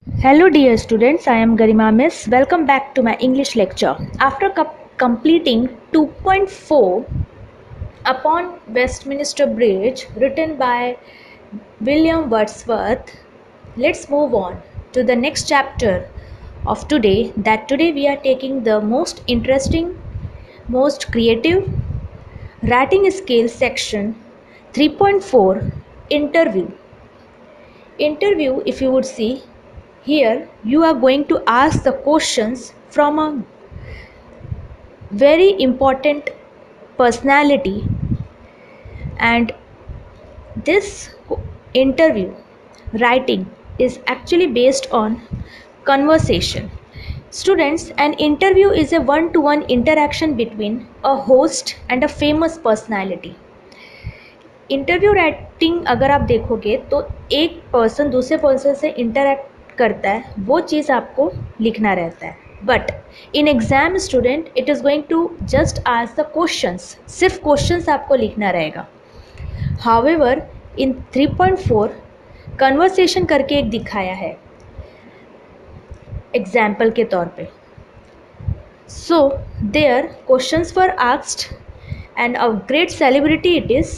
Hello dear students, I am Garima Miss. Welcome back to my English lecture. After completing 2.4 upon Westminster Bridge written by William Wordsworth, let's move on to the next chapter of today. That today we are taking the most interesting, most creative writing skill section 3.4 interview. Interview, if you would see here, you are going to ask the questions from a very important personality, and this interview writing is actually based on conversation. Students, an interview is a one to one interaction between a host and a famous personality. Interview writing अगर आप देखोगे तो एक person दूसरे person से interact करता है, वो चीज़ आपको लिखना रहता है. But in exam student it is going to just ask the questions, सिर्फ क्वेश्चंस आपको लिखना रहेगा. हाउएवर इन 3.4 कन्वर्सेशन करके एक दिखाया है एग्जाम्पल के तौर पे. So there questions were asked and a great celebrity it is,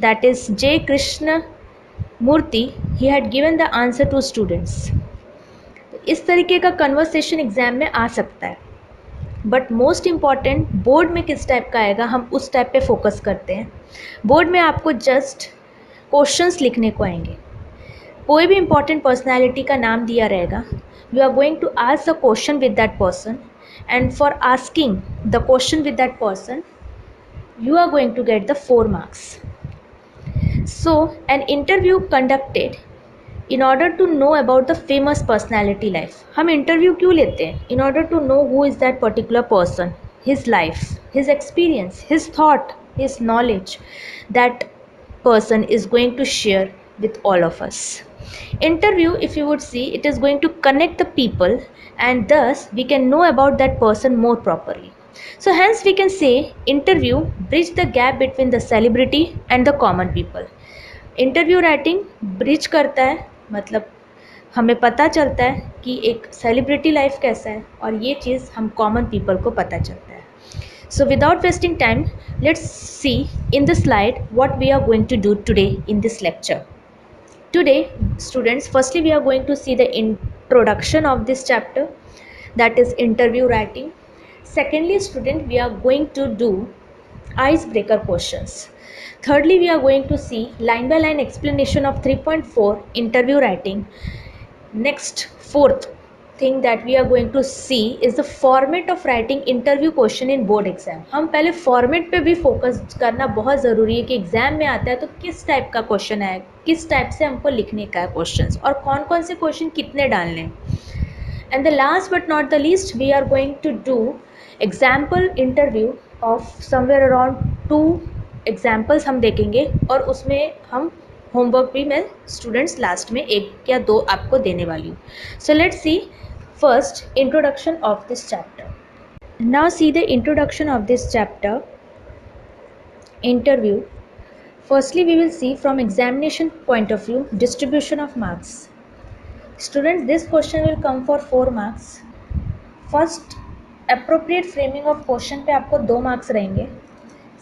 that is J. Krishnamurthy, he had given the answer to students. इस तरीके का कन्वर्सेशन एग्जाम में आ सकता है, बट मोस्ट इम्पॉर्टेंट बोर्ड में किस टाइप का आएगा हम उस टाइप पे फोकस करते हैं. बोर्ड में आपको जस्ट क्वेश्चंस लिखने को आएंगे. कोई भी इम्पॉर्टेंट पर्सनैलिटी का नाम दिया रहेगा. You are going to ask the question with that person, and for asking the question with that person you are going to get the 4 marks. So an interview conducted in order to know about the famous personality life. हम interview क्यों लेते हैं? In order to know who is that particular person, his life, his experience, his thought, his knowledge that person is going to share with all of us. Interview, if you would see, it is going to connect the people, and thus we can know about that person more properly. So hence we can say interview bridge the gap between the celebrity and the common people. Interview writing bridge करता है, मतलब हमें पता चलता है कि एक celebrity life कैसा है, और ये चीज़ हम कॉमन पीपल को पता चलता है. So without wasting time let's see in the slide what we are going to do today in this lecture. Today students, firstly we are going to see the introduction of this chapter, that is interview writing. Secondly student, we are going to do icebreaker questions. Thirdly, we are going to see line by line explanation of 3.4 interview writing. Next, fourth thing that we are going to see is the format of writing interview question in board exam. हम पहले format पे भी focus करना बहुत ज़रूरी है कि exam में आता है तो किस टाइप का क्वेश्चन है, किस टाइप से हमको लिखने का है क्वेश्चंस, और कौन कौन से क्वेश्चन कितने डालने हैं. And the last but not the least, we are going to do example interview of somewhere around 2 examples हम देखेंगे, और उसमें हम होमवर्क भी मैं स्टूडेंट्स लास्ट में 1 या 2 आपको देने वाली हूँ. So let's see first introduction of this chapter. Now see the introduction of this chapter interview. Firstly we will see from examination point of view distribution of marks. Students, this question will come for 4 marks. First, appropriate framing of question पे आपको 2 marks रहेंगे.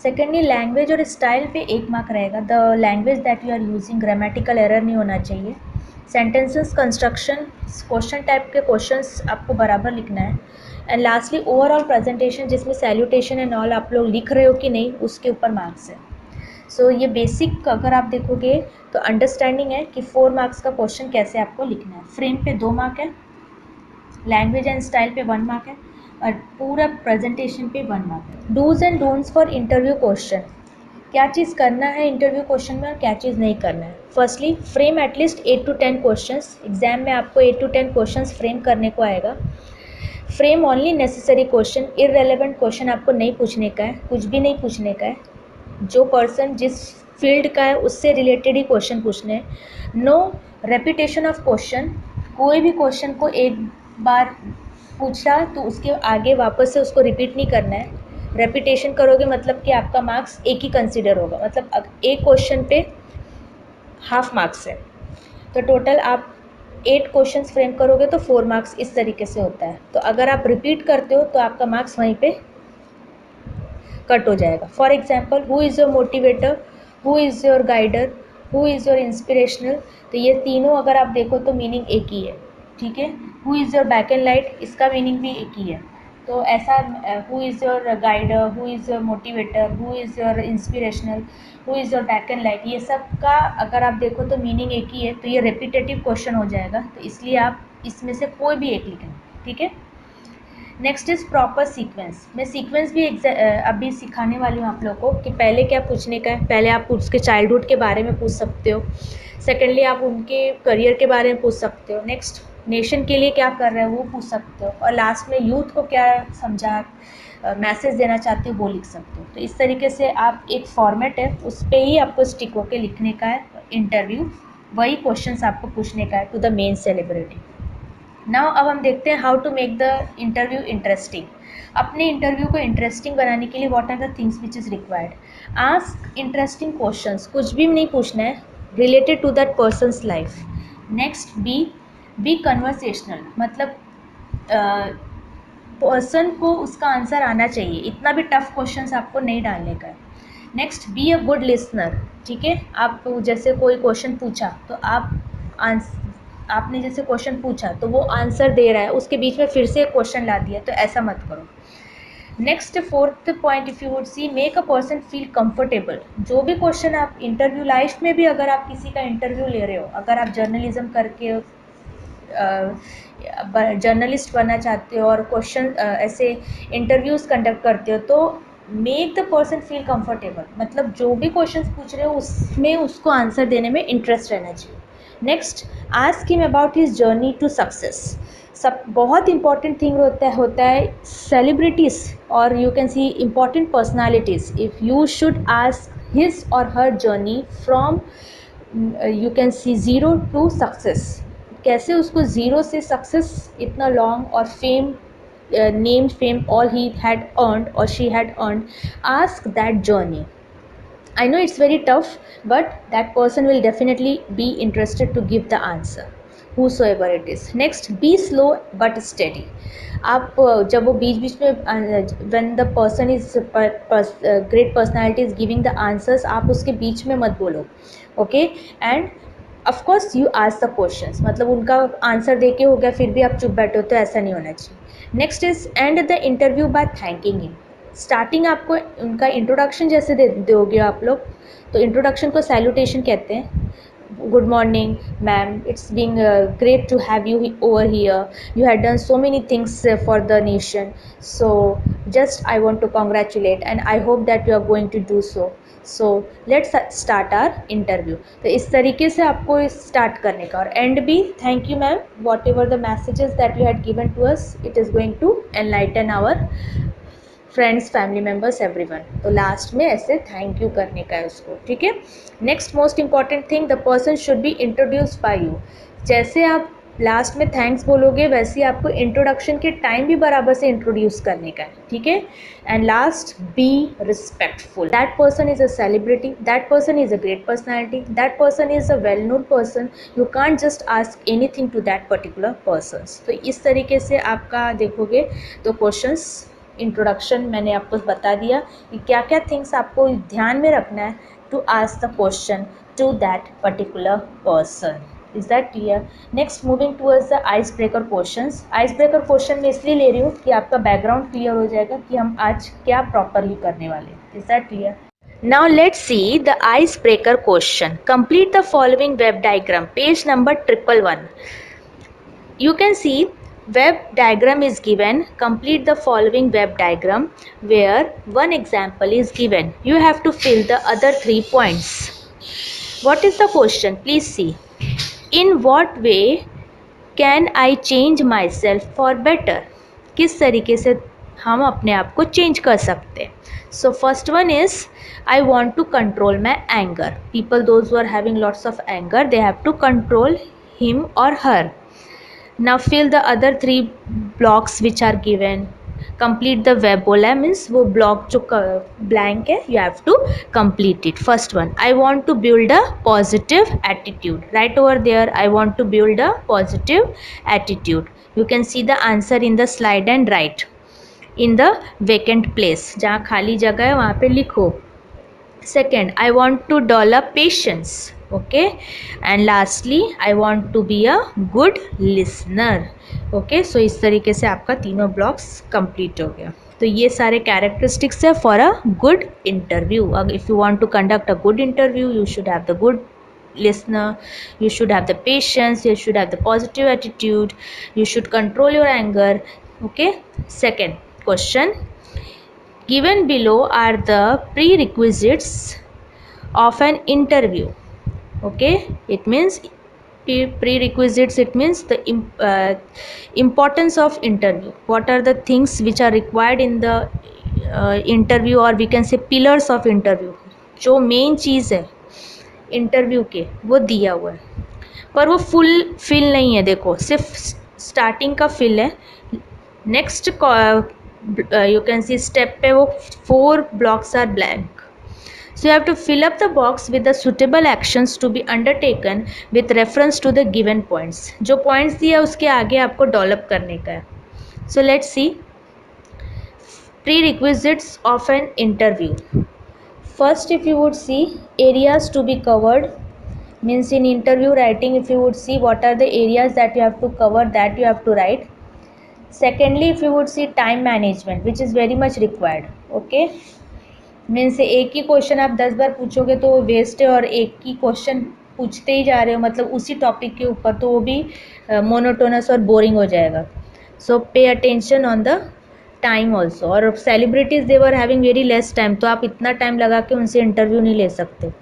Secondly language और style पे 1 mark रहेगा. The language that you are using, grammatical error नहीं होना चाहिए. Sentences construction, question type के क्वेश्चंस आपको बराबर लिखना है. एंड लास्टली ओवरऑल प्रेजेंटेशन, जिसमें सैल्यूटेशन एंड ऑल आप लोग लिख रहे हो कि नहीं, उसके ऊपर मार्क्स है. सो ये बेसिक अगर आप देखोगे तो अंडरस्टैंडिंग है कि 4 मार्क्स का क्वेश्चन कैसे आपको लिखना है. फ्रेम पे 2 मार्क है, लैंग्वेज एंड स्टाइल पे 1 मार्क है, और पूरा प्रेजेंटेशन पे 1 मार्क है. Dos and don'ts for interview question. क्या चीज़ करना है इंटरव्यू क्वेश्चन में और क्या चीज़ नहीं करना है. Firstly, frame at least 8 to 10 questions. Exam में आपको 8 to 10 क्वेश्चंस फ्रेम करने को आएगा. Frame only necessary question, irrelevant question आपको नहीं पूछने का है, कुछ भी नहीं पूछने का है. जो पर्सन जिस फील्ड का है उससे रिलेटेड ही क्वेश्चन पूछने हैं. No repetition of question. कोई भी क्वेश्चन को एक बार पूछा तो उसके आगे वापस से उसको रिपीट नहीं करना है. रेपिटेशन करोगे मतलब कि आपका मार्क्स एक ही कंसिडर होगा, मतलब एक क्वेश्चन पे हाफ मार्क्स है, तो टोटल आप 8 क्वेश्चंस फ्रेम करोगे तो 4 मार्क्स इस तरीके से होता है। तो अगर आप रिपीट करते हो तो आपका मार्क्स वहीं पे कट हो जाएगा। For example, who is your motivator, who is your guider, who is your inspirational, तो ये तीनों अगर आप देखो तो मीनिंग एक ही है, ठीक है। Who is your back and light, इसका मीनिंग भी एक ही है। तो ऐसा, who is your guider, who is your motivator, who is your inspirational, who is your back and light, ये सब का अगर आप देखो तो मीनिंग एक ही है। तो ये रिपीटेटिव क्वेश्चन हो जाएगा, तो इसलिए आप इसमें से कोई भी एक लिखें, ठीक है। Next is proper sequence. मैं सीक्वेंस भी अभी सिखाने वाली हूँ आप लोगों को कि पहले क्या पूछने का है। पहले आप उसके चाइल्डहुड के बारे में पूछ सकते हो, सेकेंडली आप उनके करियर के बारे में पूछ सकते हो, नेक्स्ट नेशन के लिए क्या कर रहे हैं वो पूछ सकते हो, और लास्ट में यूथ को क्या समझा मैसेज देना चाहते हो वो लिख सकते हो। तो इस तरीके से आप, एक फॉर्मेट है उस पर ही आपको स्टिक होकर लिखने का है। इंटरव्यू वही क्वेश्चंस आपको पूछने का है to the main celebrity. Now अब हम देखते हैं how to make the interview interesting. अपने इंटरव्यू को इंटरेस्टिंग बनाने के लिए what are the things which is required. Ask interesting questions, कुछ भी नहीं पूछना है, related to that person's life. Next, be conversational, मतलब पर्सन को उसका आंसर आना चाहिए, इतना भी टफ क्वेश्चंस आपको नहीं डालने का है। Next, be a good listener, ठीक है। आप जैसे कोई क्वेश्चन पूछा तो आपने जैसे क्वेश्चन पूछा तो वो आंसर दे रहा है, उसके बीच में फिर से एक क्वेश्चन ला दिया, तो ऐसा मत करो। Next, fourth point, if you would C, make a person feel comfortable. जो भी क्वेश्चन आप इंटरव्यू लाइफ में भी, अगर आप किसी का इंटरव्यू ले रहे हो, अगर आप जर्नलिज्म करके जर्नलिस्ट बनना चाहते हो और क्वेश्चन ऐसे इंटरव्यूज़ कंडक्ट करते हो, तो make the person feel comfortable, मतलब जो भी क्वेश्चन पूछ रहे हो उसमें उसको आंसर देने में इंटरेस्ट रहना चाहिए। Next, ask him about his journey to success. सब बहुत इंपॉर्टेंट थिंग होता है सेलिब्रिटीज़, और you can see important personalities, if you should ask his or her journey from, you can see, zero to success. कैसे उसको zero से success इतना long, और fame, name, fame, all he had earned or she had earned, ask that journey. I know it's very tough, but that person will definitely be interested to give the answer, whosoever it is. Next, be slow but steady. आप जब वो बीच बीच में, when the person is great personality is giving the answers, आप उसके बीच में मत बोलो, okay? And of course you ask the questions, मतलब उनका आंसर दे के हो गया फिर भी आप चुप बैठो, तो ऐसा नहीं होना चाहिए। Next is and the interview by thanking him. Starting आपको उनका इंट्रोडक्शन जैसे दोगे आप लोग, तो इंट्रोडक्शन को सैल्यूटेशन कहते हैं। Good morning ma'am, it's being great to have you over here, you have done so many things for the nation, so just I want to congratulate and I hope that you are going to do so let's start our interview. तो इस तरीके से आपको start करने का। और and भी, thank you ma'am, whatever the messages that you had given to us, it is going to enlighten our friends, family members, everyone. तो लास्ट में ऐसे थैंक यू करने का है उसको, ठीक है। Next most important thing, the person should be introduced by you. जैसे आप लास्ट में थैंक्स बोलोगे वैसे ही आपको इंट्रोडक्शन के टाइम भी बराबर से इंट्रोड्यूस करने का है, ठीक है। And last, be respectful. That person is a celebrity, that person is a great personality, that person is a well known person, you can't just ask anything to that particular person. तो इस तरीके से आपका देखोगे तो questions, introduction मैंने आपको बता दिया कि क्या क्या थिंग्स आपको ध्यान में रखना है to ask the question to that particular person. Is that clear? Next, moving towards the ice breaker questions. Ice breaker question मैं इसलिए ले रही हूँ कि आपका बैकग्राउंड क्लियर हो जाएगा कि हम आज क्या प्रॉपरली करने वाले हैं। Is that clear? Now let's see the icebreaker question. Complete the following web diagram. Page number 111. You can see web diagram is given. Complete the following web diagram where one example is given. You have to fill the other 3 points. What is the question? Please see. In what way can I change myself for better? किस तरीके से हम अपने आप को change कर सकते हैं? So first one is, I want to control my anger. People, those who are having lots of anger, they have to control him or her. Now fill the other 3 blocks which are given. Complete the web बोला है, means वो block जो blank है you have to complete it. First one, I want to build a positive attitude. Write over there, I want to build a positive attitude. You can see the answer in the slide and write in the vacant place. जहाँ खाली जगह है वहाँ पे लिखो. Second, I want to develop patience. Okay, and lastly, I want to be a good listener. Okay, so इस तरीके से आपका तीनों ब्लॉक्स कंप्लीट हो गया. तो ये सारे कैरेक्टरिस्टिक्स है फॉर अ गुड इंटरव्यू. अगर if you want to conduct a good interview, you should have the good listener, you should have the patience, you should have the positive attitude, you should control your anger. Okay, second question, given below are the prerequisites of an interview. Okay, it means prerequisites, it means the importance of interview. What are the things which are required in the interview, or we can say pillars of interview. जो main चीज़ है interview के वो दिया हुआ है, पर वो full fill नहीं है. देखो सिर्फ स्टार्टिंग का फिल है. Next you can see step पे वो 4 blocks are blank. So you have to fill up the box with the suitable actions to be undertaken with reference to the given points. जो points दिया उसके आगे आपको develop करने का है. So let's see prerequisites of an interview. First, if you would see areas to be covered, means in interview writing, if you would see what are the areas that you have to cover, that you have to write. Secondly, if you would see time management, which is very much required. Okay, means एक ही question आप 10 बार पूछोगे तो वो waste है, और एक ही question पूछते ही जा रहे हो मतलब उसी टॉपिक के ऊपर, तो वो भी मोनोटोनस और बोरिंग हो जाएगा. So pay attention on the time also. और celebrities they were having very less time, तो आप इतना टाइम लगा के उनसे इंटरव्यू नहीं ले सकते.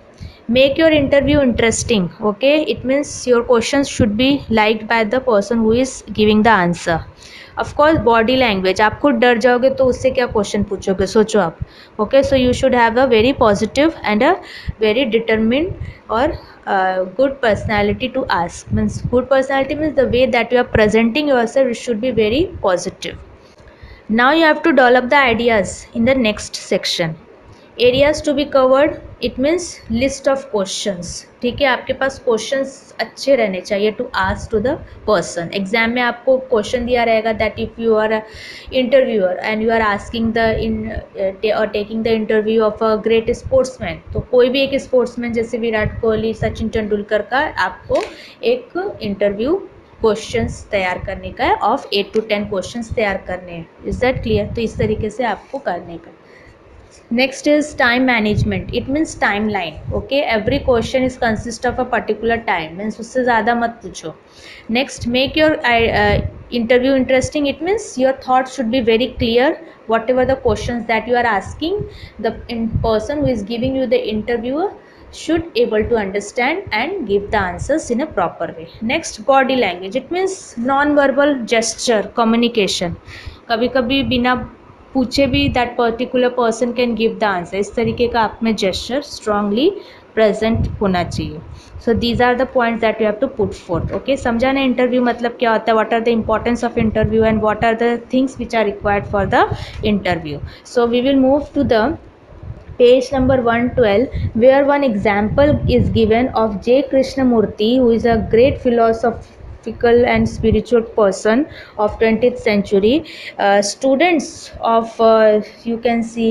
Make your interview interesting. Okay, it means your question should be liked by the person who is giving the answer. Of course body language, आप खुद डर जाओगे तो उससे क्या क्वेश्चन पूछोगे, सोचो आप. Okay, so you should have a very positive and a very determined और good personality to ask. Means good personality means the way that you are presenting yourself, it should be very positive. Now you have to develop the ideas in the next section. Areas to be covered, it means list of questions. ठीक है, आपके पास questions अच्छे रहने चाहिए to ask to the person. Exam में आपको question दिया रहेगा that if you are a interviewer and you are asking the or taking the interview of a great sportsman, तो कोई भी एक स्पोर्ट्समैन जैसे विराट कोहली, सचिन तेंदुलकर का आपको एक इंटरव्यू क्वेश्चंस तैयार करने का है. ऑफ 8 to 10 क्वेश्चंस तैयार करने हैं. Is that clear? तो इस तरीके से आपको करने का. Next is time management. It means timeline. Okay, every question is consist of a particular time. Means उससे ज़्यादा मत पूछो. Next, make your interview interesting. It means your thoughts should be very clear. Whatever the questions that you are asking, the person who is giving you the interview should able to understand and give the answers in a proper way. Next, body language. It means non-verbal gesture communication. कभी कभी बिना पूछे भी that particular person can give the answer. इस तरीके का आप में जेस्चर स्ट्रांगली प्रेजेंट होना चाहिए. So these are the points that you have to put forth. Okay, समझा ना इंटरव्यू मतलब क्या होता है, what are the importance of interview and what are the things which are required for the interview. So we will move to the page number 112, where one example is given of J. Krishnamurti, who is a great philosophical and spiritual person of 20th century. Students of you can see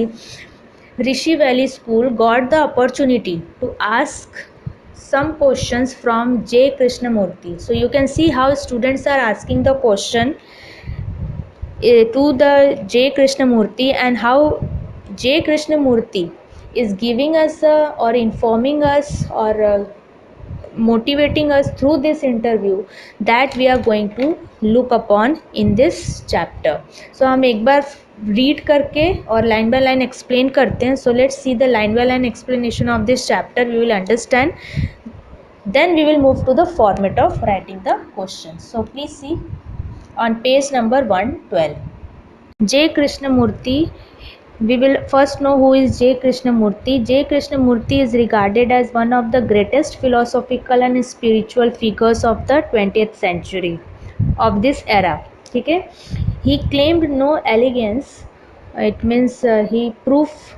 Rishi Valley School got the opportunity to ask some questions from J. Krishnamurti. So you can see how students are asking the question to the J. Krishnamurti, and how J. Krishnamurti is giving us or informing us or motivating us through this interview, that we are going to look upon in this chapter. So हम एक बार read करके और line by line explain करते हैं. So let's see the line by line explanation of this chapter. We will understand. Then we will move to the format of writing the questions. So please see on page number 112. J. Krishnamurti. We will first know who is J. Krishnamurti. J. Krishnamurti is regarded as one of the greatest philosophical and spiritual figures of the 20th century, of this era. ठीक है, He claimed no elegance. It means he proof,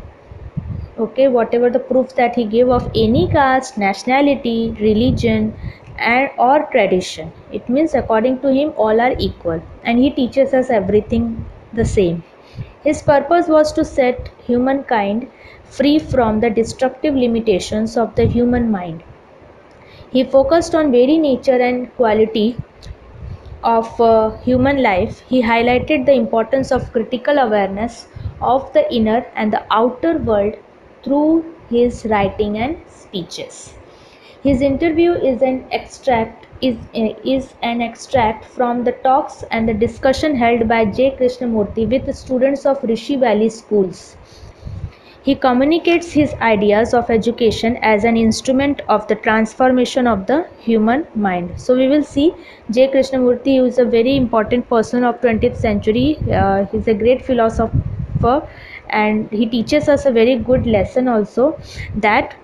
okay, whatever the proof that he gave of any caste, nationality, religion, and or tradition. It means according to him all are equal, and he teaches us everything the same. His purpose was to set humankind free from the destructive limitations of the human mind. He focused on very nature and quality of human life. He highlighted the importance of critical awareness of the inner and the outer world through his writing and speeches. His interview is an extract from the talks and the discussion held by J. Krishnamurti with students of Rishi Valley schools. He communicates his ideas of education as an instrument of the transformation of the human mind. So we will see J. Krishnamurti, who is a very important person of 20th century. He's a great philosopher, and he teaches us a very good lesson also, that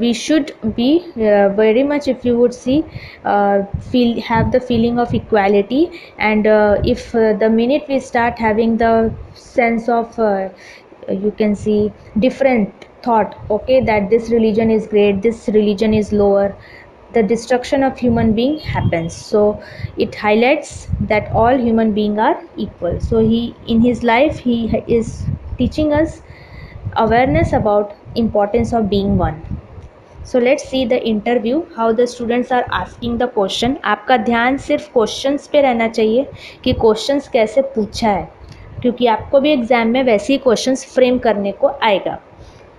we should be very much, if you would see, have the feeling of equality. And if the minute we start having the sense of you can see different thought, okay, that this religion is great, this religion is lower, the destruction of human being happens. So it highlights that all human beings are equal. So he, in his life, he is teaching us awareness about importance of being one. So let's see the interview, how the students are asking the question. आपका ध्यान सिर्फ questions पे रहना चाहिए कि questions कैसे पूछा है, क्योंकि आपको भी एग्जाम में वैसे ही क्वेश्चंस फ्रेम करने को आएगा.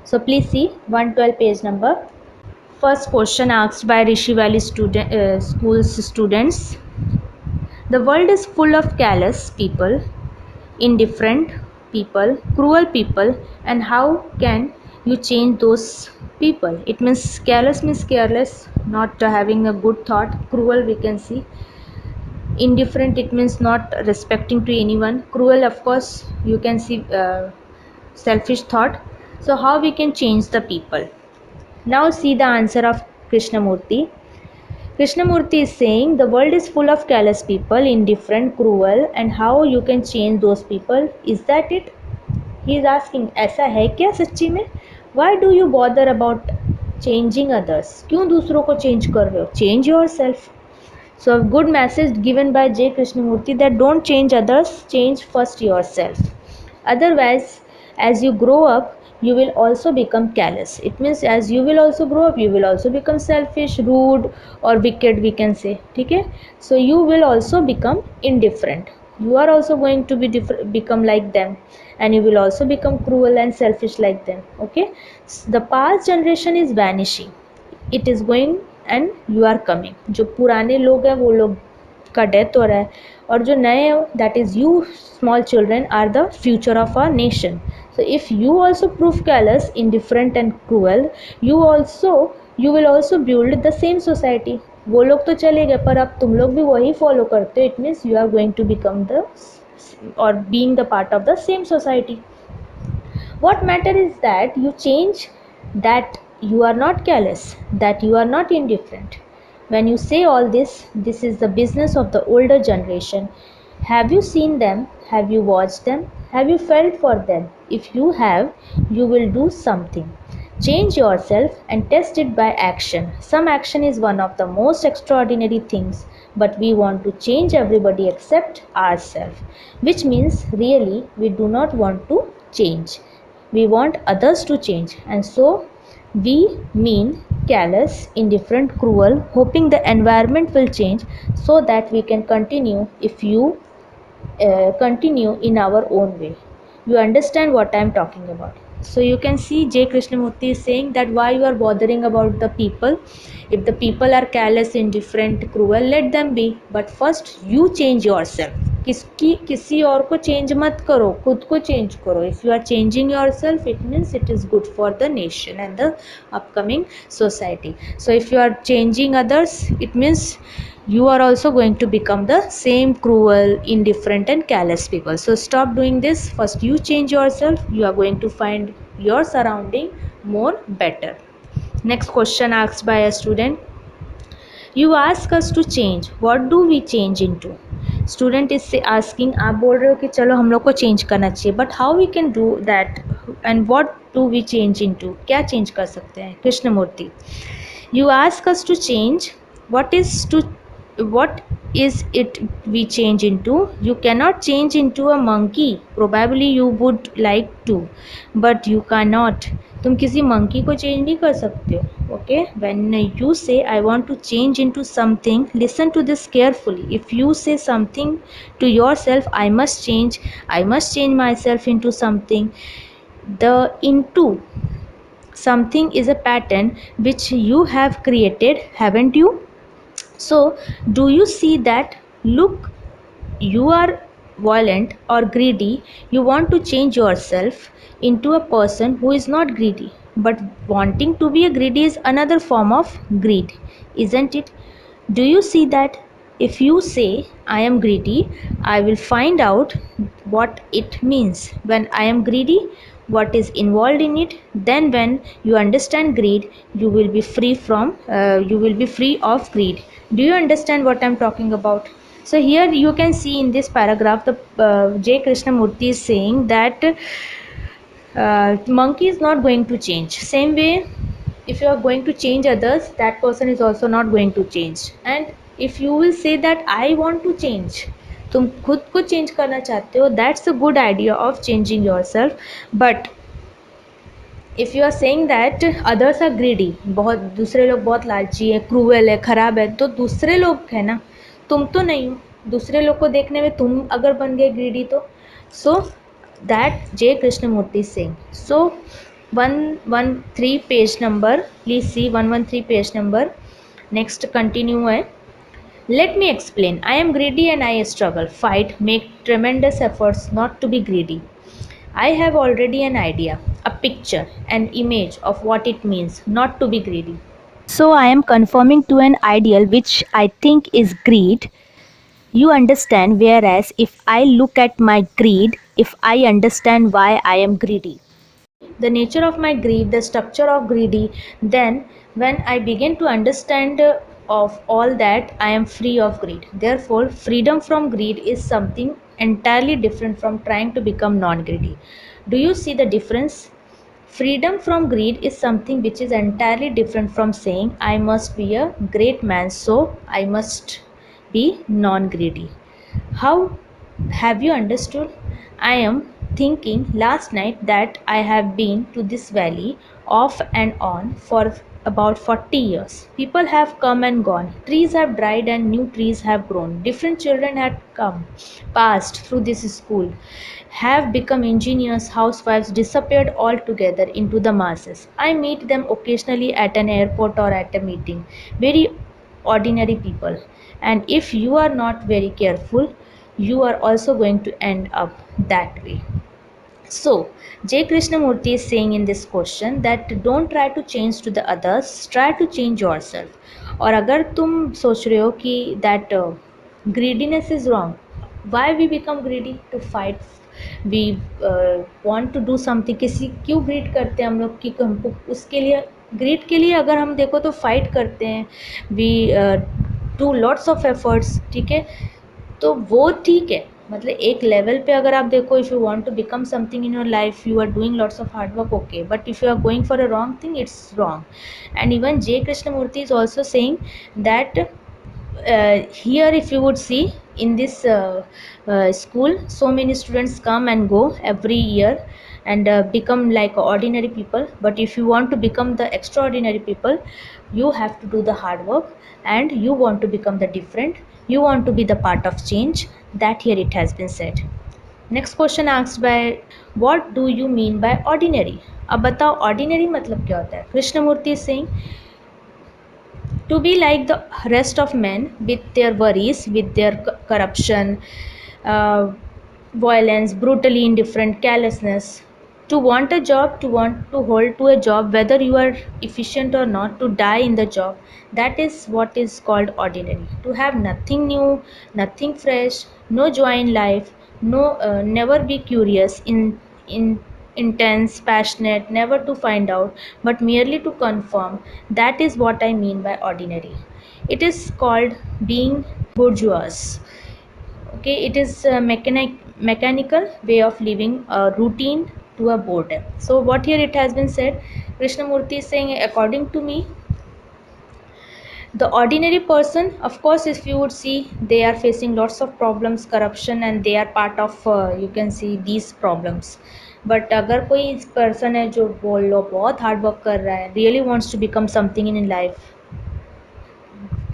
So please see 112 page number. First question asked by Rishi Valley schools students. The world is full of callous people, indifferent people, cruel people, and how can you change those people? It means callous means careless, not having a good thought. Cruel, we can see. Indifferent, it means not respecting to anyone. Cruel, of course, you can see selfish thought. So how we can change the people? Now see the answer of Krishnamurti. Krishnamurti is saying the world is full of callous people, indifferent, cruel, and how you can change those people. Is that it? He is asking, ऐसा है क्या सच्ची में? Why do you bother about changing others? क्यों दूसरों को change कर रहे हो? Change yourself. So a good message given by J. Krishnamurti, that don't change others, change first yourself. Otherwise, as you grow up, you will also become callous. It means as you will also grow up, you will also become selfish, rude, or wicked, we can say. Okay? So you will also become indifferent. You are also going to become like them, and you will also become cruel and selfish like them. Okay? So the past generation is vanishing. It is going and you are coming. जो पुराने लोग हैं वो लोग का death हो रहा है, और जो नए, that is you small children, are the future of our nation. So if you also prove callous, indifferent and cruel, you will also build the same society. वो लोग तो चले गए, पर अब तुम लोग भी वही फॉलो करते हो. It means you are going to become the or being the part of the same society. What matter is that you change, that you are not callous, that you are not indifferent. When you say all this, this is the business of the older generation. Have you seen them? Have you watched them? Have you felt for them? If you have, you will do something. Change yourself and test it by action. Some action is one of the most extraordinary things, but we want to change everybody except ourselves, which means really we do not want to change. We want others to change, and so we mean callous, indifferent, cruel, hoping the environment will change so that we can continue. If you continue in our own way, you understand what I am talking about. So you can see J. Krishnamurti is saying that why you are bothering about the people. If the people are callous, indifferent, cruel, let them be, but first you change yourself. किसी और को change मत करो, खुद को change करो. If you are changing yourself, it means it is good for the nation and the upcoming society. So if you are changing others, it means you are also going to become the same cruel, indifferent and callous people. So stop doing this. First you change yourself, you are going to find your surrounding more better. Next question asked by a student. You ask us to change. What do we change into? Student is से asking, आप बोल रहे हो कि चलो हम लोग को चेंज करना चाहिए, but how we can do that and what do we change into, क्या चेंज कर सकते हैं? Krishnamurthy, you ask us to change. What is it we change into? You cannot change into a monkey. Probably you would like to, but you cannot. तुम किसी monkey को change नहीं कर सकते हो. Okay, when you say I want to change into something, listen to this carefully. If you say something to yourself, I must change myself into something, the into something is a pattern which you have created, haven't you? So do you see that? Look, you are violent or greedy. You want to change yourself into a person who is not greedy, but wanting to be a greedy is another form of greed, isn't it? Do you see that? If you say I am greedy, I will find out what it means. When I am greedy, what is involved in it. Then when you understand greed, you will be free of greed. Do you understand what I am talking about? So here you can see in this paragraph, the J Krishnamurti is saying that monkey is not going to change. Same way, if you are going to change others, that person is also not going to change. And if you will say that I want to change, तुम खुद को change करना चाहते हो, that's a good idea of changing yourself. But if you are saying that others are greedy, बहुत दूसरे लोग बहुत लालची है, क्रूअल है, ख़राब है, तो दूसरे लोग है ना, तुम तो नहीं हो. दूसरे लोग को देखने में तुम अगर बन गए ग्रीडी तो. So that J Krishnamurti Singh. So 113 page number, please see 113 page number. Next continue है. Let me explain. I am greedy and I struggle, fight, make tremendous efforts not to be greedy. I have already an idea, a picture, an image of what it means not to be greedy. So I am conforming to an ideal which I think is greed. You understand, whereas if I look at my greed, if I understand why I am greedy, the nature of my greed, the structure of greedy, then when I begin to understand of all that, I am free of greed. Therefore, freedom from greed is something entirely different from trying to become non greedy. Do you see the difference? Freedom from greed is something which is entirely different from saying I must be a great man, so I must be non greedy. How have you understood? I am thinking last night that I have been to this valley off and on for about 40 years. People have come and gone. Trees have dried and new trees have grown. Different children have come, passed through this school, have become engineers, housewives, disappeared altogether into the masses. I meet them occasionally at an airport or at a meeting. Very ordinary people. And if you are not very careful, you are also going to end up that way. So, J. Krishnamurti is saying in this question that don't try to change to the others, try to change yourself. और अगर तुम सोच रहे हो कि that greediness is wrong, why we become greedy? To fight, we want to do something. किसी क्यों grid करते हैं हम लोग कि हमको उसके लिए, ग्रीड के लिए अगर हम देखो तो फाइट करते हैं, we do lots of efforts, ठीक है, तो वो ठीक है. मतलब एक लेवल पे अगर आप देखो, if you want to become something in your life, you are doing lots of hard work, okay, but if you are going for a wrong thing, it's wrong. And even J Krishnamurti is also saying that here if you would see in this school, so many students come and go every year and become like ordinary people. But if you want to become the extraordinary people, you have to do the hard work, and you want to become the different, you want to be the part of change. That here it has been said. Next question asked by, what do you mean by ordinary? अब बताओ ordinary मतलब क्या होता है? Krishnamurti is saying to be like the rest of men, with their worries, with their corruption, uh, violence, brutally indifferent, carelessness. To want a job, to want to hold to a job, whether you are efficient or not, to die in the job, that is what is called ordinary. To have nothing new, nothing fresh, no joy in life, never be curious, in intense, passionate, never to find out, but merely to confirm. That is what I mean by ordinary. It is called being bourgeois. Okay, it is a mechanical way of living, a routine to a boredom. So what here it has been said, Krishnamurti is saying, according to me, the ordinary person, of course, if you would see, they are facing lots of problems, corruption, and they are part of, you can see these problems. But अगर कोई person है जो बोल लो बहुत hard work कर रहा है, really wants to become something in life,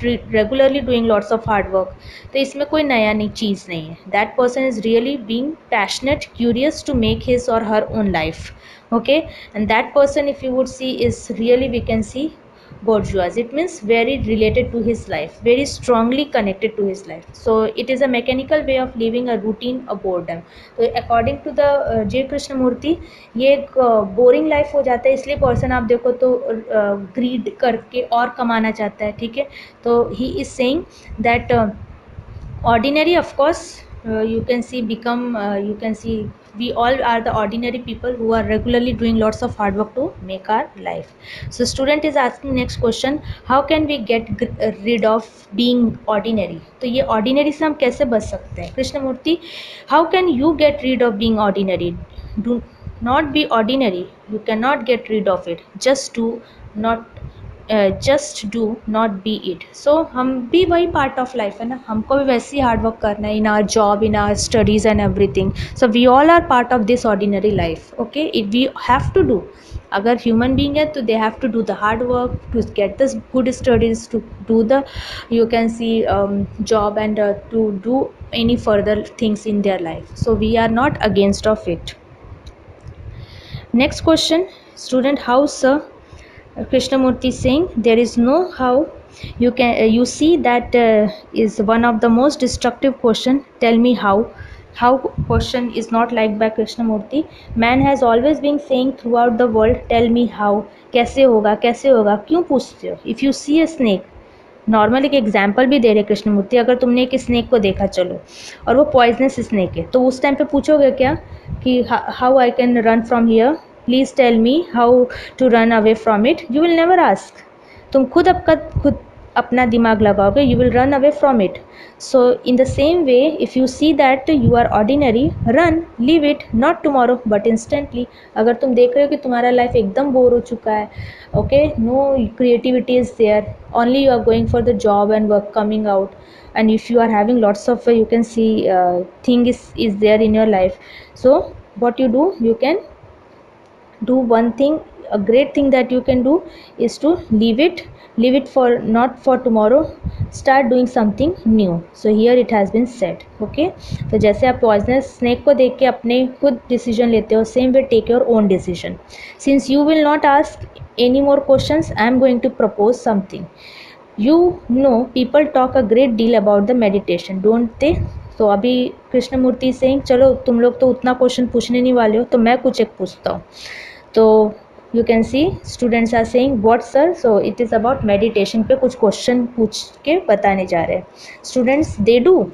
regularly doing lots of hard work, तो इसमें कोई नया नई चीज़ नहीं है. That person is really being passionate curious to make his or her own life. Okay, and that person, if you would see, is really, we can see, bourgeois. It means very related to his life, very strongly connected to his life. So it is a mechanical way of living, a routine, a boredom. So according to the J Krishnamurti, ये एक boring life हो जाता है, इसलिए person आप देखो तो grid करके और कमाना चाहता है. ठीक है, तो he is saying that ordinary, of course, you can see become, you can see we all are the ordinary people who are regularly doing lots of hard work to make our life. So student is asking next question, how can we get rid of being ordinary? तो ये ordinary से हम कैसे बच सकते हैं? Krishnamurti, how can you get rid of being ordinary? Do not be ordinary, you cannot get rid of it, just do not, just do not be it. So हम भी वही पार्ट ऑफ लाइफ है ना, हमको भी वैसे ही हार्ड वर्क करना है in our job, in our studies and everything. So we all are part of this ordinary life. Okay, it we have to do, अगर ह्यूमन बींग है तो they have to do the hard work to get the good studies, to do the, you can see, job, and to do any further things in their life. So we are not against of it. Next question, student, how sir? Krishnamurti is saying, there is no how. You can you see that is one of the most destructive question. Tell me how. How question is not liked by Krishnamurti. Man has always been saying throughout the world, tell me how. कैसे होगा, कैसे होगा, क्यों पूछते हो? If you see a snake, normal एक example भी दे रहे कृष्णमूर्ति, अगर तुमने एक स्नेक को देखा चलो और वो पॉइजनस स्नेक है, तो उस टाइम पे पूछोगे क्या कि how I can run from here, please tell me how to run away from it? You will never ask. तुम खुद अपना दिमाग लगाओगे, you will run away from it. So in the same way, if you see that you are ordinary, run, leave it, not tomorrow but instantly. अगर तुम देख रहे हो कि तुम्हारा लाइफ एकदम बोर हो चुका है, okay, no creativity is there, only you are going for the job and work coming out, and if you are having lots of, you can see, thing is there in your life. So what you do, you can do one thing, a great thing that you can do is to leave it for, not for tomorrow, start doing something new. So here it has been said. Okay, तो जैसे आप poisonous snake को देख के अपने खुद decision लेते हो, same way take your own decision. Since you will not ask any more questions, I am going to propose something. You know, people talk a great deal about the meditation, don't they? तो अभी कृष्णमूर्ति सिंह, चलो तुम लोग तो उतना question पूछने नहीं वाले हो, तो मैं कुछ एक पूछता हूँ. तो you can see students are saying what sir. So it is about meditation पे कुछ क्वेश्चन पूछ के बताने जा रहे हैं. स्टूडेंट्स, दे डू,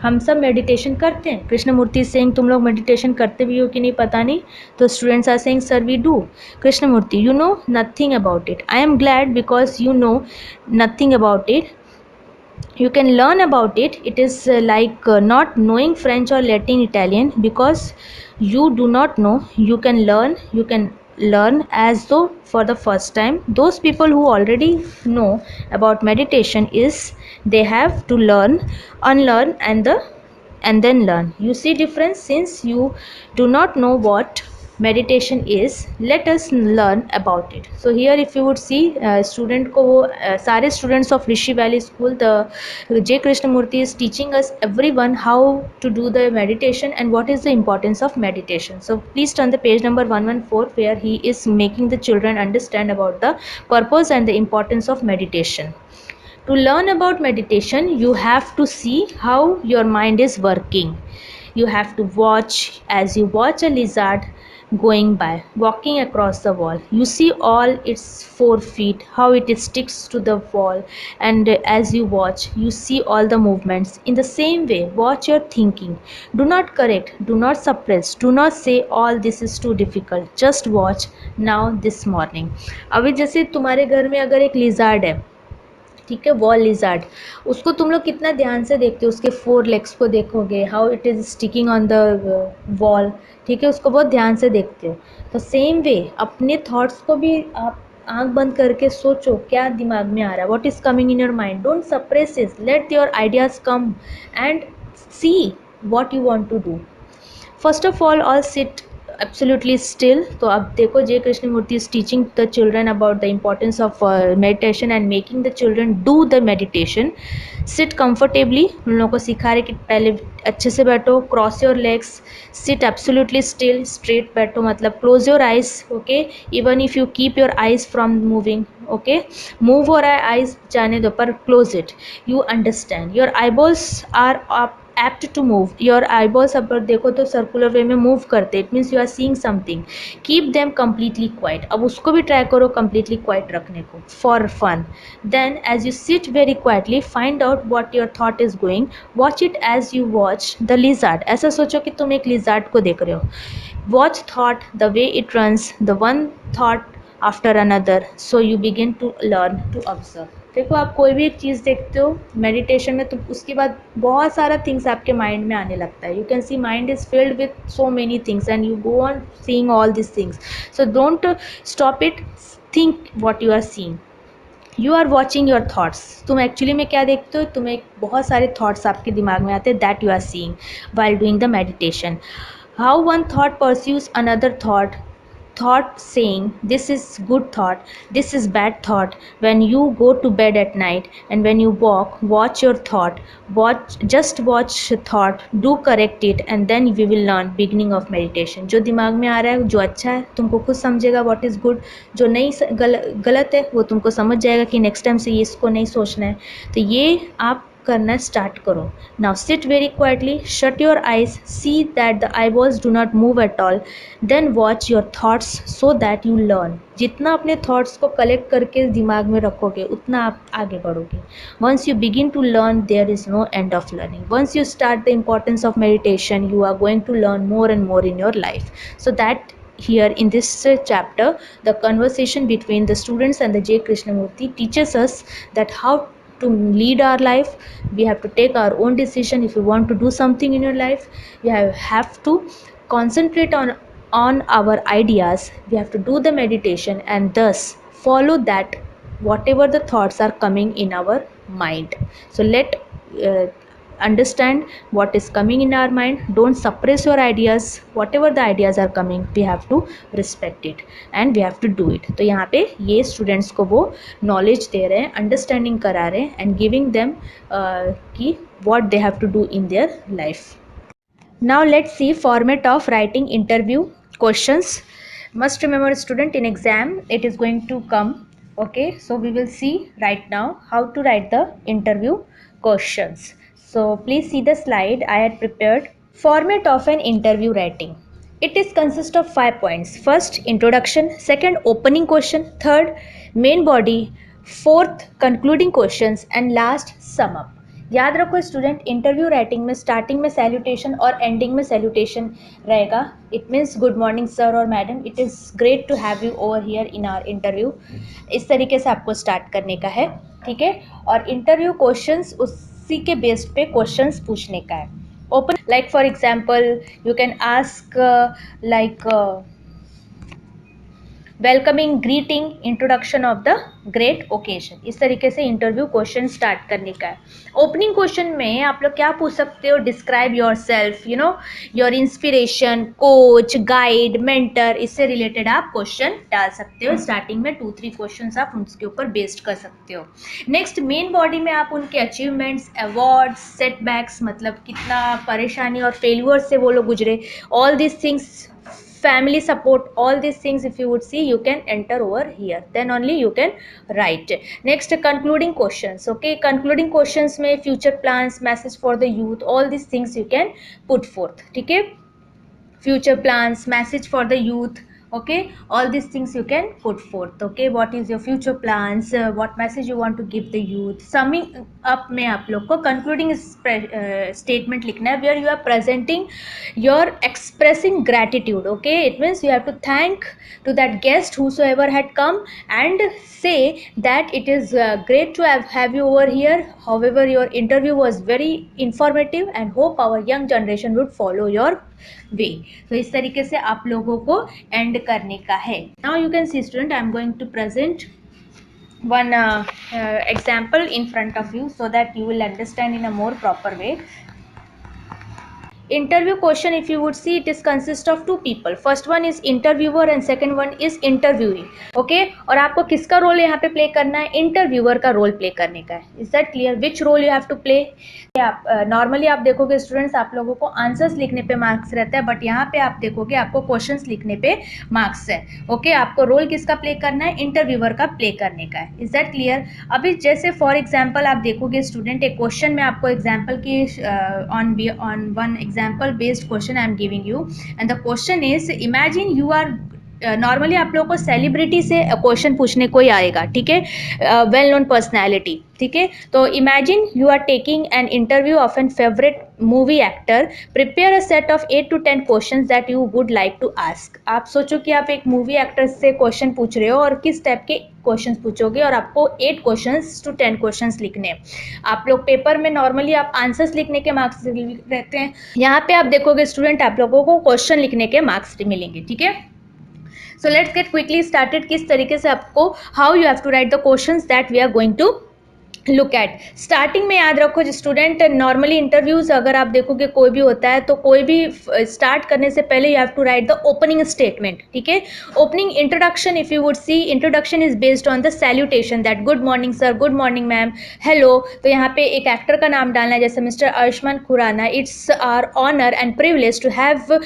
हम सब मेडिटेशन करते हैं. कृष्णमूर्ति सिंह, तुम लोग मेडिटेशन करते भी हो कि नहीं पता नहीं. तो students are saying sir we do. Krishnamurti, you know nothing about it. I am glad because you know nothing about it. You can learn about it. It is like not knowing French or Latin, Italian, because you do not know. You can learn as though for the first time. Those people who already know about meditation is, they have to learn, unlearn, and then learn. You see difference? Since you do not know what meditation is, let us learn about it. So here if you would see, student को वो सारे students of Rishi Valley School, the J Krishnamurti is teaching us everyone how to do the meditation and what is the importance of meditation. So please turn the page number 114, where he is making the children understand about the purpose and the importance of meditation. To learn about meditation, you have to see how your mind is working. You have to watch, as you watch a lizard going by, walking across the wall. You see all its 4 feet, how it sticks to the wall, and as you watch, you see all the movements. In the same way, watch your thinking. Do not correct, do not suppress, do not say all this is too difficult. Just watch. Now this morning, अभी जैसे तुम्हारे घर में अगर एक lizard है, ठीक है, वॉल लिजार्ड, उसको तुम लोग कितना ध्यान से देखते हो, उसके 4 लेग्स को देखोगे, how it is sticking on the wall, ठीक है, उसको बहुत ध्यान से देखते हो। तो सेम वे अपने थॉट्स को भी आप आंख बंद करके सोचो क्या दिमाग में आ रहा है, what is coming in your mind, don't suppress it, let your ideas come and see what you want to do. First of all sit absolutely still. तो अब देखो जे कृष्ण मूर्ति is teaching the children about the importance of meditation and making the children do the meditation. Sit comfortably, उन लोगों को सिखा रहे कि पहले अच्छे से बैठो, cross your legs, sit absolutely still, straight बैठो, मतलब close your eyes, okay, even if you keep your eyes from moving, okay, move हो रहा है आइज जाने दो पर close it, you understand, your eyeballs are up apt to move, your eyeballs अगर देखो तो सर्कुलर वे में मूव करते, it means you are seeing something, keep them completely quiet, अब उसको भी ट्राई करो कम्प्लीटली क्वाइट रखने को for fun. Then as you sit very quietly find out what your thought is going, watch it as you watch the lizard, ऐसा सोचो कि तुम एक लिजार्ड को देख रहे हो, watch thought the way it runs, the one thought after another, so you begin to learn to observe. देखो आप कोई भी एक चीज़ देखते हो मेडिटेशन में तो उसके बाद बहुत सारा थिंग्स आपके माइंड में आने लगता है, you can see mind is filled with so many things and you go on seeing all this things, so don't stop it, think what you are seeing, you are watching your thoughts, तुम actually में क्या देखते हो, तुम्हें बहुत सारे thoughts आपके दिमाग में आते हैं, that you are seeing while doing the meditation, how one thought pursues another thought saying this is good thought, this is bad thought, when you go to bed at night and when you walk, watch your thought, watch thought, do correct it, and then we will learn beginning of meditation। जो दिमाग में आ रहा है जो अच्छा है तुमको खुद समझेगा what is good, जो नहीं गलत है वो तुमको समझ जाएगा कि नेक्स्ट टाइम से ये इसको नहीं सोचना है, तो ये आप करना स्टार्ट करो। Now sit very quietly, shut your eyes, see that the eyeballs do not move at all, then watch your thoughts so that you learn, जितना अपने थाट्स को कलेक्ट करके दिमाग में रखोगे उतना आप आगे बढ़ोगे। Once you begin to learn there is no end of learning, once you start the importance of meditation you are going to learn more and more in your life. So that here in this chapter the conversation between the students and the J Krishnamurti teaches us that how to lead our life. We have to take our own decision. If you want to do something in your life, you have to concentrate on our ideas, we have to do the meditation and thus follow that whatever the thoughts are coming in our mind. So let uh, understand what is coming in our mind, don't suppress your ideas, whatever the ideas are coming we have to respect it and we have to do it। तो यहाँ पे ये students को वो knowledge दे रहे हैं, understanding करा रहे हैं एंड गिविंग देम कि what they have to do in their life. Now let's see format of writing interview questions. Must remember student in exam it is going to come. Okay, so we will see right now how to write the interview questions. So please see the slide I had prepared. Format of an interview writing. It is consist of 5 points. First introduction, second opening question, third main body, fourth concluding questions and last sum up। याद रखो student interview writing में starting में salutation और ending में salutation रहेगा, it means good morning sir और madam, it is great to have you over here in our interview, इस तरीके से आपको स्टार्ट करने का है, ठीक है। और इंटरव्यू क्वेश्चंस उसी के बेस्ड पे क्वेश्चंस पूछने का है। Open like for example you can ask like welcoming, greeting, introduction of the great occasion, इस तरीके से इंटरव्यू क्वेश्चन स्टार्ट करने का है। ओपनिंग क्वेश्चन में आप लोग क्या पूछ सकते हो, describe your self, you know your inspiration, coach, guide, mentor, इससे रिलेटेड आप क्वेश्चन डाल सकते हो। स्टार्टिंग में 2-3 क्वेश्चन आप उसके ऊपर बेस्ड कर सकते हो। नेक्स्ट मेन बॉडी में आप उनके अचीवमेंट्स, अवार्ड्स, सेटबैक्स, मतलब कितना परेशानी और फेल्यूर से वो लोग गुजरे, all this things, family support, all these things if you would see you can enter over here, then only you can write। next concluding questions, okay, concluding questions में future plans, message for the youth, all these things you can put forth, ठीक है, future plans, message for the youth, Okay, all these things you can put forth. Okay, what is your future plans, what message you want to give the youth. Summing up में आप लोग को concluding statement लिखना है where you are presenting your expressing gratitude. Okay, it means you have to thank to that guest whosoever had come and say that it is great to have you over here. However, your interview was very informative and hope our young generation would follow your वे. तो इस तरीके से आप लोगों को and करने का है. Now you can see student, I am going to present one example in front of you so that you will understand in a more proper way. Interview question, if you would see, it is consist of two people. First one is interviewer and second one is interviewee. Okay, और आपको किसका role यहाँ पे play करना है? Interviewer का role play करने का है. Is that clear? Which role you have to play? आप नॉर्मली आप देखोगे स्टूडेंट्स, आप लोगों को आंसर्स लिखने पे मार्क्स रहता है, बट यहाँ पे आप देखोगे आपको क्वेश्चंस लिखने पे मार्क्स है. ओके, आपको रोल किसका प्ले करना है? इंटरव्यूअर का प्ले करने का है. Is that clear? अभी जैसे फॉर एग्जाम्पल आप देखोगे स्टूडेंट, एक क्वेश्चन में आपको एग्जाम्पल की on one example based question I am giving you, and the question is, imagine you are normally आप लोगों को सेलिब्रिटी से क्वेश्चन पूछने को ही आएगा. ठीक है, वेल नोन पर्सनैलिटी. ठीक है, तो imagine you are taking an interview of an favourite movie actor. Prepare a set of 8 to 10 questions that you would like to ask. आप सोचो कि आप एक मूवी एक्टर से क्वेश्चन पूछ रहे हो और किस टाइप के क्वेश्चंस पूछोगे, और आपको 8 क्वेश्चंस to 10 क्वेश्चंस लिखने हैं. आप लोग पेपर में नॉर्मली आप आंसर्स लिखने के मार्क्स रहते हैं, यहाँ पे आप देखोगे स्टूडेंट आप लोगों को क्वेश्चन लिखने के मार्क्स मिलेंगे. ठीक है, so let's get quickly started. किस तरीके से आपको, how you have to write the questions that we are going to look at. Starting में याद रखो स्टूडेंट, नॉर्मली इंटरव्यूज अगर आप देखोगे कोई भी होता है तो कोई भी स्टार्ट करने से पहले you have to write the opening statement. ठीक है, opening introduction, if you would see, introduction is based on the salutation that good morning sir, good morning ma'am, hello. तो यहाँ पे एक एक्टर का नाम डालना है, जैसे mister Ayushmann Khurrana. It's our honour and privilege to have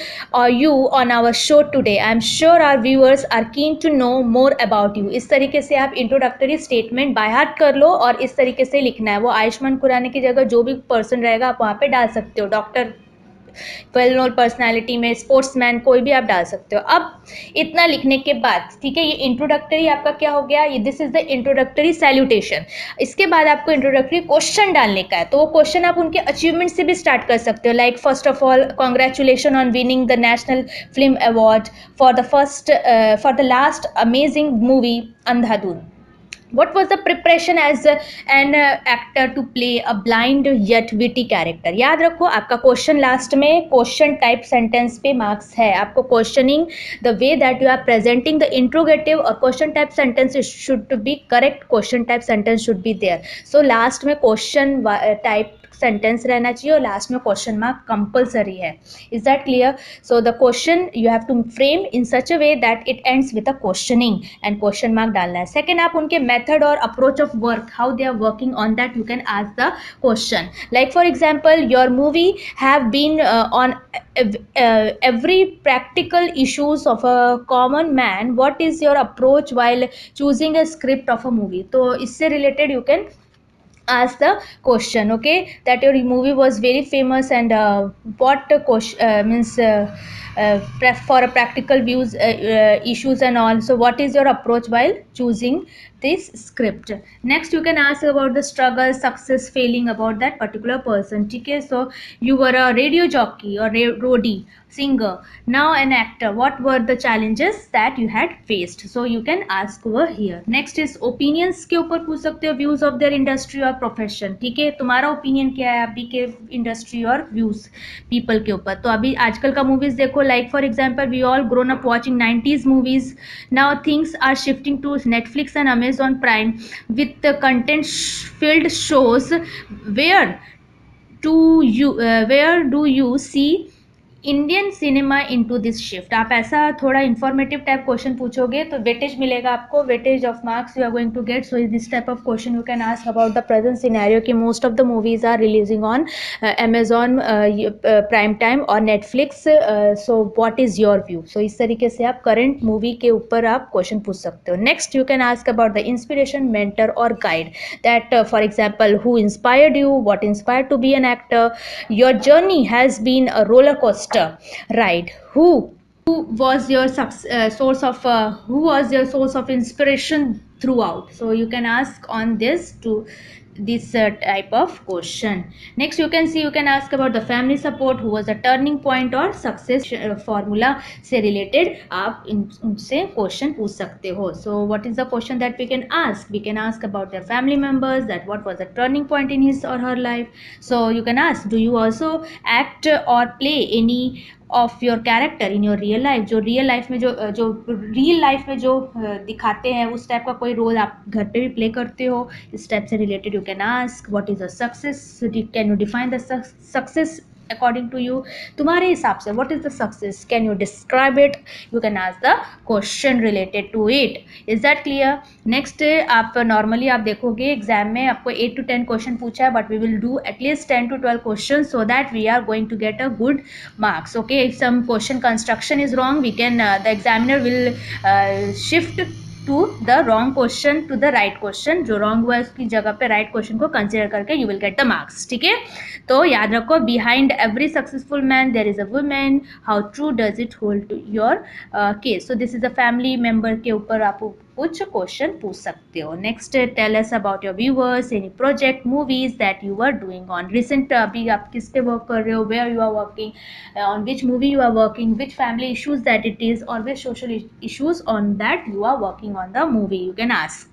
you on our show today. I am sure our viewers are keen to know more about you. इस तरीके से आप इंट्रोडक्टरी स्टेटमेंट बाय हार्ट कर लो और इस तरीके से लिखना है. वो आयुष्मान खुराना की जगह जो भी पर्सन रहेगा आप वहाँ पे डाल सकते हो. डॉक्टर, वेल नोन पर्सनालिटी में स्पोर्ट्समैन, कोई भी आप डाल सकते हो. अब इतना लिखने के बाद, ठीक है, ये इंट्रोडक्टरी आपका क्या हो गया? ये this is the introductory salutation. इसके बाद आपको इंट्रोडक्टरी क्वेश्चन डालने का है. तो वो क्वेश्चन आप उनके अचीवमेंट से भी स्टार्ट कर सकते हो. Like first of all, congratulation on winning the national film award for the last amazing movie Andhadhun. What was the preparation as an actor to play a blind yet witty character? याद रखो आपका question last में question type sentence पे marks है. आपको questioning the way that you are presenting the interrogative or question type sentence should be correct. Question type sentence should be there. So last में question type sentence रहना चाहिए और last में question mark compulsory है. Is that clear? So the question you have to frame in such a way that it ends with a questioning and question mark डालना है. Second, आप उनके method और approach of work, how they are working on that, you can ask the question. Like for example, your movie have been on every practical issues of a common man. What is your approach while choosing a script of a movie? तो इससे related you can ask the question. Okay, that your movie was very famous and what question means for a practical views issues and all. So what is your approach while choosing this script? Next, you can ask about the struggle, success, failing about that particular person. Okay, so you were a radio jockey or roadie, singer, now an actor. What were the challenges that you had faced? So you can ask over here. Next is opinions के ऊपर पूछ सकते हो, views of their industry or profession. ठीक है, तुम्हारा opinion क्या है अभी के इंडस्ट्री और व्यूज पीपल के ऊपर. तो अभी आजकल का मूवीज देखो, like for example, we all grown up watching 90s movies. Now things are shifting to Netflix and Amazon Prime with content filled shows. where where do you see Indian cinema into this shift? आप ऐसा थोड़ा informative type question पूछोगे तो weightage मिलेगा आपको, weightage of marks you are going to get. So is this type of question you can ask about the present scenario कि most of the movies are releasing on Amazon Prime time और Netflix. So what is your view? So इस तरीके से आप current movie के ऊपर आप question पूछ सकते हो. Next, you can ask about the inspiration, mentor और guide. That for example, who inspired you, what inspired to be an actor, your journey has been a roller coaster ride. Who who was your source of inspiration throughout? So you can ask on this type of question. Next, you can see, you can ask about the family support, who was a turning point or success formula से related आप उनसे question पूछ सकते हो. So what is the question that we can ask? We can ask about their family members, that what was the turning point in his or her life. So you can ask, do you also act or play any of your character in your real life? जो real life में जो दिखाते हैं उस type का कोई role आप घर पे भी प्ले करते हो? इस टाइप से related you can ask. What is a success? Can you define the success according to you? तुम्हारे हिसाब से what is the success? Can you describe it? You can ask the question related to it. Is that clear? Next, आप normally आप देखोगे exam में आपको 8 to 10 question पूछा है, but we will do at least 10 to 12 question so that we are going to get a good marks. Okay, if some question construction is wrong, we can the examiner will shift to the wrong question to the right question. जो wrong हुआ है उसकी जगह पे right question को consider करके you will get the marks. ठीक है, तो याद रखो, behind every successful man there is a woman. How true does it hold to your case? So this is a family member के ऊपर आप कुछ क्वेश्चन पूछ सकते हो. Next, tell us about your viewers, any project, movies that you are doing on recent. अभी आप किस पे वर्क कर रहे हो? Where you are working? On which movie you are working? Which family issues that it is? और which social issues on that you are working on the movie? You can ask.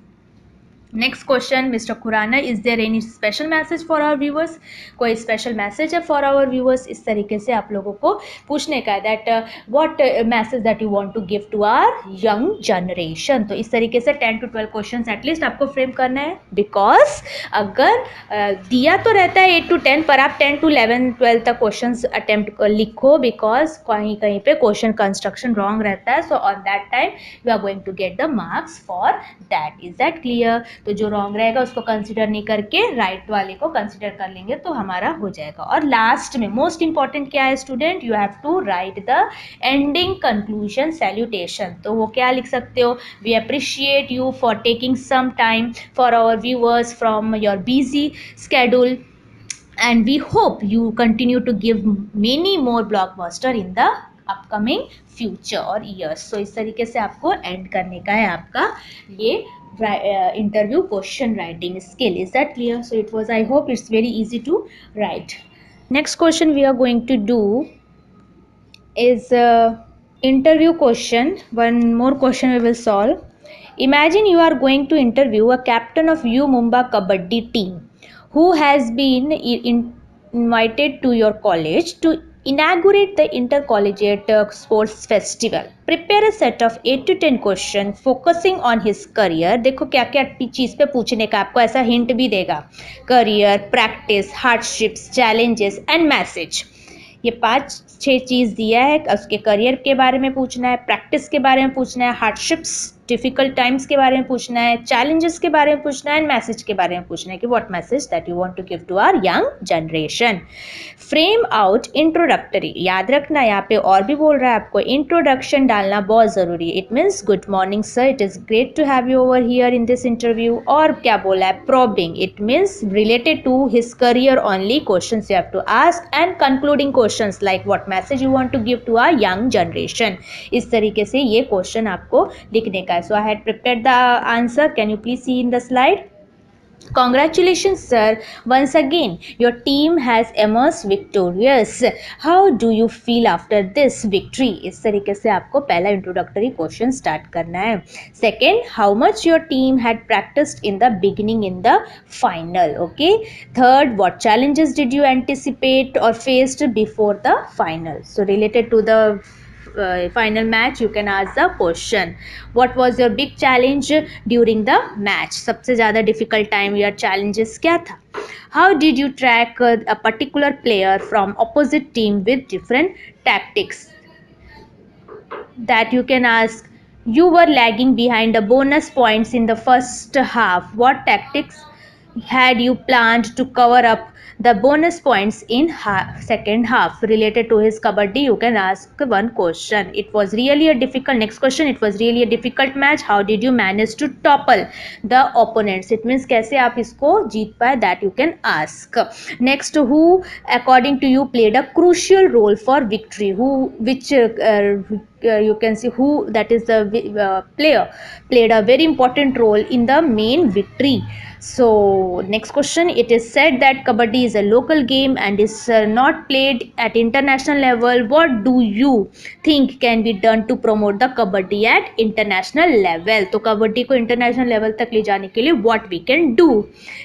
Next question, mister Khurana, is there any special message for our viewers? कोई special message है for our viewers? इस तरीके से आप लोगों को पूछने का है that what message that you want to give to our young generation. तो इस तरीके से 10 to 12 क्वेश्चन एटलीस्ट आपको फ्रेम करना है, बिकॉज अगर दिया तो रहता है 8 to 10, पर आप 10 to 11 12 तक क्वेश्चन अटेम्प्ट लिखो, बिकॉज कहीं कहीं पे क्वेश्चन कंस्ट्रक्शन रॉन्ग रहता है. So on that time you are going to get the marks for that. Is that clear? तो जो रॉन्ग रहेगा उसको कंसिडर नहीं करके राइट वाले को कंसिडर कर लेंगे तो हमारा हो जाएगा. और लास्ट में मोस्ट इंपॉर्टेंट क्या है student? You have to write the ending conclusion salutation. तो वो क्या लिख सकते हो? We appreciate you for taking some time for our viewers from your busy schedule and we hope you continue to give many more blockbuster in the upcoming future or years. So इस तरीके से आपको and करने का है आपका ये interview question writing skill. Is that clear? So it was, I hope it's very easy to write. Next question we are going to do is interview question. One more question we will solve. Imagine you are going to interview a captain of U Mumbai Kabaddi team who has been invited to your college to inaugurate the intercollegiate sports festival. Prepare a set of 8 to 10 questions focusing on his career. देखो क्या क्या चीज़ पे पूछने का, आपको ऐसा hint भी देगा. Career, practice, hardships, challenges and message. ये 5-6 चीज़ दिया है. उसके करियर के बारे में पूछना है, प्रैक्टिस के बारे में पूछना है, हार्डशिप्स डिफिकल्ट टाइम्स के बारे में पूछना है, चैलेंजेस के बारे में पूछना है, एंड मैसेज के बारे में पूछना है कि what message that you want to give to our young generation. Frame out introductory. याद रखना यहाँ पे और भी बोल रहा है आपको, इंट्रोडक्शन डालना बहुत ज़रूरी है. It means good morning sir, it is great to have you over here in this interview. और क्या बोला है? Probing. It means related to his career only question you have to ask, and concluding question like what message you want to give to our young generation. इस तरीके से ये question आपको लिखने का. So I had prepared the answer. Can you please see in the slide? Congratulations sir, once again your team has emerged victorious. How do you feel after this victory? इस तरीके से आपको पहला introductory question start करना है. Second, how much your team had practiced in the beginning in the final. Okay. Third, what challenges did you anticipate or faced before the final? So related to the final match you can ask the question. What was your big challenge during the match? सबसे ज़्यादा difficult time या challenges क्या था? How did you track a particular player from opposite team with different tactics? That you can ask. You were lagging behind the bonus points in the first half. What tactics had you planned to cover up the bonus points in second half? Related to his kabaddi you can ask one question. It was really a difficult. Next question, it was really a difficult match. How did you manage to topple the opponents? It means कैसे आप इसको जीत पाए, that you can ask. Next, who according to you played a crucial role for victory? Which you can see who that is the player played a very important role in the main victory. So next question, it is said that kabaddi is a local game and is not played at international level. What do you think can be done to promote the kabaddi at international level? तो कबड्डी को international level तक ले जाने के लिए what we can do?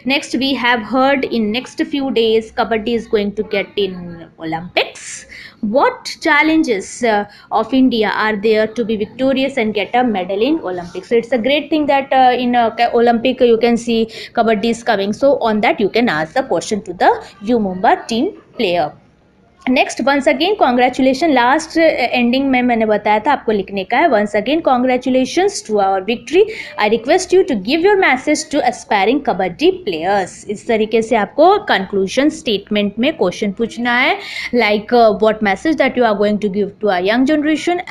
Next we have heard in next few days kabaddi is going to get in Olympics. What challenges of India are there to be victorious and get a medal in Olympics? So it's a great thing that in Olympic you can see kabaddi is coming. So on that you can ask the question to the U Mumbai team player. Next once again congratulation, last ending में मैंने बताया था आपको लिखने का है. Once again congratulations to our victory. I request you to give your message to aspiring kabaddi players. इस तरीके से आपको कंक्लूजन स्टेटमेंट में क्वेश्चन पूछना है, like what message that you are going to give to a young generation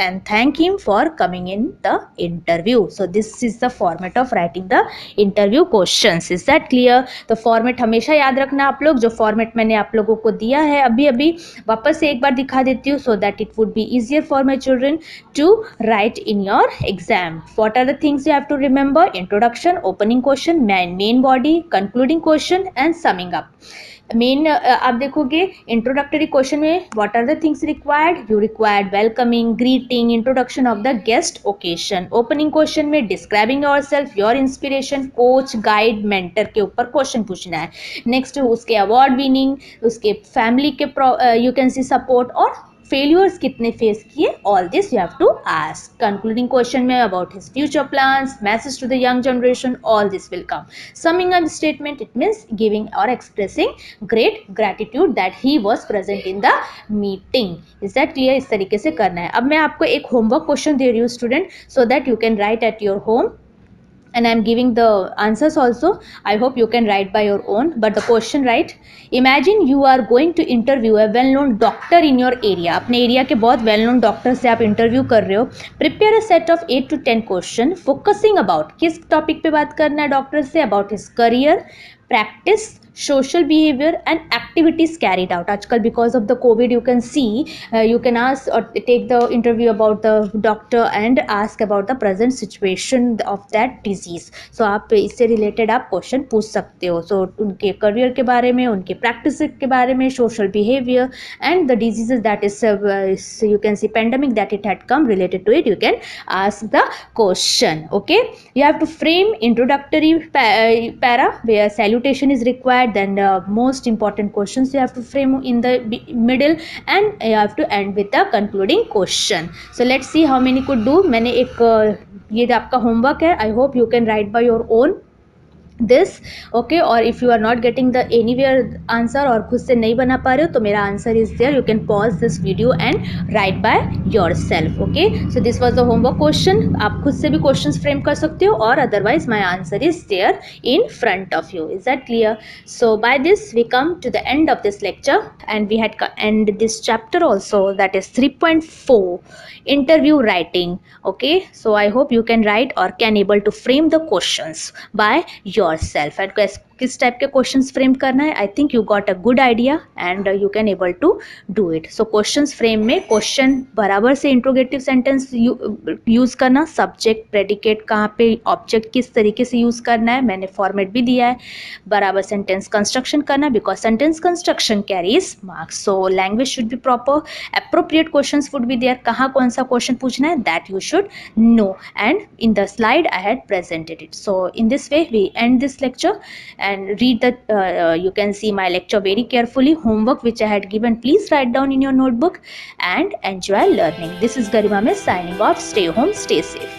and thank him for coming in the interview. So this is the format of writing the interview questions. Is that clear? तो format हमेशा याद रखना आप लोग. जो format मैंने आप लोगों को दिया है अभी वापस से एक बार दिखा देती हूँ, so that it would be easier for my children to write in your exam. What are the things you have to remember? Introduction, opening question, main body, concluding question and summing up. Main आप देखोगे introductory question में what are the things required. You required welcoming, greeting, introduction of the guest, occasion. Opening question में describing yourself, your inspiration, coach, guide, mentor के ऊपर question पूछना है. Next उसके award winning, उसके फैमिली के यू कैन सी सपोर्ट और failures कितने फेस किए, all this you have to ask. Concluding question में about his future plans, message to the young generation, all this will come. Summing up statement, it means giving और expressing great gratitude that he was present in the meeting. Is that clear? इस तरीके से करना है. अब मैं आपको एक होमवर्क क्वेश्चन दे रही हूँ student, so that you can write at your home. And I am giving the answers also. I hope you can write by your own. But the question, right? Imagine you are going to interview a well-known doctor in your area. अपने area के बहुत well-known doctor से आप interview कर रहे हो. Prepare a set of 8 to 10 question focusing about किस topic पे बात करना है डॉक्टर से, about his career, practice, social behavior and activities carried out. आजकल because of the COVID you can see you can ask or take the interview about the doctor and ask about the present situation of that disease. So आप इससे related आप question पूछ सकते हो. So उनके career के बारे में, उनके practice के बारे में, social behavior and the diseases that is you can see pandemic that it had come related to it, you can ask the question. Okay, you have to frame introductory para where salutation is required. Then most important questions you have to frame in the middle and you have to end with the concluding question. So let's see how many could do. मैंने एक ये आपका homework है. I hope you can write by your own this. Okay, or if you are not getting the anywhere answer और खुद से नहीं बना पा रहे हो तो मेरा answer is there. You can pause this video and write by yourself. Okay, so this was the homework question. आप खुद से भी questions frame कर सकते हो और otherwise my answer is there in front of you. Is that clear? So by this we come to the end of this lecture and we had end this chapter also, that is 3.4 interview writing. Okay, so I hope you can write or can able to frame the questions by yourself. And किस type के questions frame करना है, I think you got a good idea and you can able to do it. So questions frame में question बराबर से interrogative sentence use करना, subject, predicate कहाँ पे, ऑब्जेक्ट किस तरीके से यूज़ करना है, मैंने फॉर्मेट भी दिया है. बराबर सेंटेंस कंस्ट्रक्शन करना because sentence construction carries marks. So language should be proper, appropriate questions would be there. कहाँ कौन सा क्वेश्चन पूछना है that you should know, and in the slide I had presented it. So in this way we end this lecture and read the you can see my lecture very carefully. Homework which I had given, please write down in your notebook and enjoy learning. This is Garima Miss signing off. Stay home, stay safe.